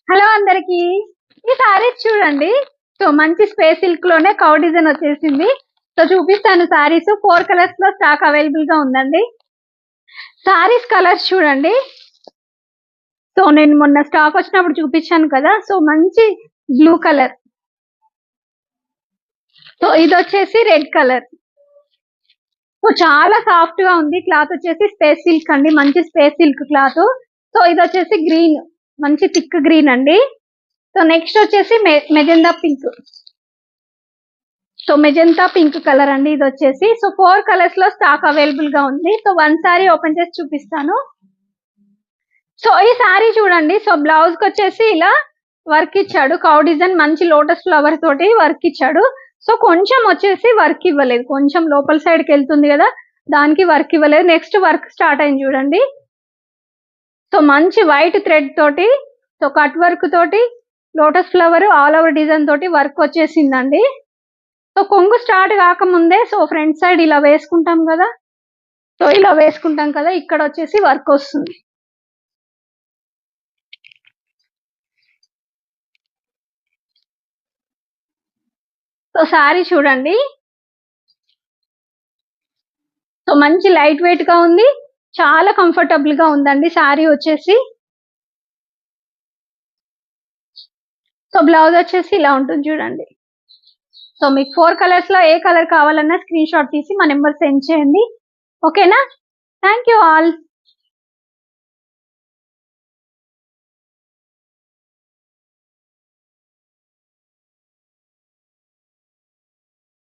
Hello అందరికి. ఈ సారీస్ చూడండి. సో మంచి స్పేస్ సిల్క్ లోనే కౌ డిజైన్ వచ్చేసింది. సో చూపిస్తాను సారీస్ 4 కలర్స్ లో స్టాక్ అవైలబుల్ గా ఉందండి. సారీస్ కలర్స్ చూడండి. సో నేను మొన్న స్టాక్ వచ్చినప్పుడు చూపించాను కదా. సో మంచి బ్లూ కలర్, సో ఇది వచ్చేసి రెడ్ కలర్. సో చాలా సాఫ్ట్ గా ఉంది. క్లాత్ వచ్చేసి స్పేస్ సిల్క్ అండి, మంచి స్పేస్ సిల్క్ క్లాత్. సో ఇది వచ్చేసి గ్రీన్, మంచి థిక్ గ్రీన్ అండి. సో నెక్స్ట్ వచ్చేసి magenta pink. So magenta pink colour అండి ఇది వచ్చేసి. సో 4 కలర్స్ లో స్టాక్ అవైలబుల్ గా ఉంది. సో వన్ సారీ ఓపెన్ చేసి చూపిస్తాను. సో ఈ సారీ చూడండి. సో బ్లౌజ్ కి వచ్చేసి ఇలా వర్క్ ఇచ్చాడు, కౌ డిజైన్ మంచి లోటస్ ఫ్లవర్ తోటి వర్క్ ఇచ్చాడు. సో కొంచెం వచ్చేసి వర్క్ ఇవ్వలేదు, కొంచెం లోపల సైడ్ కి వెళ్తుంది కదా, దానికి వర్క్ ఇవ్వలేదు. నెక్స్ట్ వర్క్ స్టార్ట్ అయింది చూడండి. సో మంచి వైట్ థ్రెడ్ తోటి, సో కట్ వర్క్ తోటి lotus flower all over design తోటి వర్క్ వచ్చేసిందండి. సో కొంగు స్టార్ట్ కాకముందే సో ఫ్రంట్ సైడ్ ఇలా వేసుకుంటాం కదా, సో ఇలా వేసుకుంటాం కదా, ఇక్కడ వచ్చేసి వర్క్ వస్తుంది. సో సారీ చూడండి. సో మంచి లైట్ వెయిట్ గా ఉంది, చాలా కంఫర్టబుల్ గా ఉందండి సారీ వచ్చేసి. సో బ్లౌజ్ వచ్చేసి ఇలా ఉంటుంది చూడండి. సో మీకు 4 కలర్స్ లో ఏ కలర్ కావాలన్నా స్క్రీన్ షాట్ తీసి మా నెంబర్ సెండ్ చేయండి. ఓకేనా? Thank you all.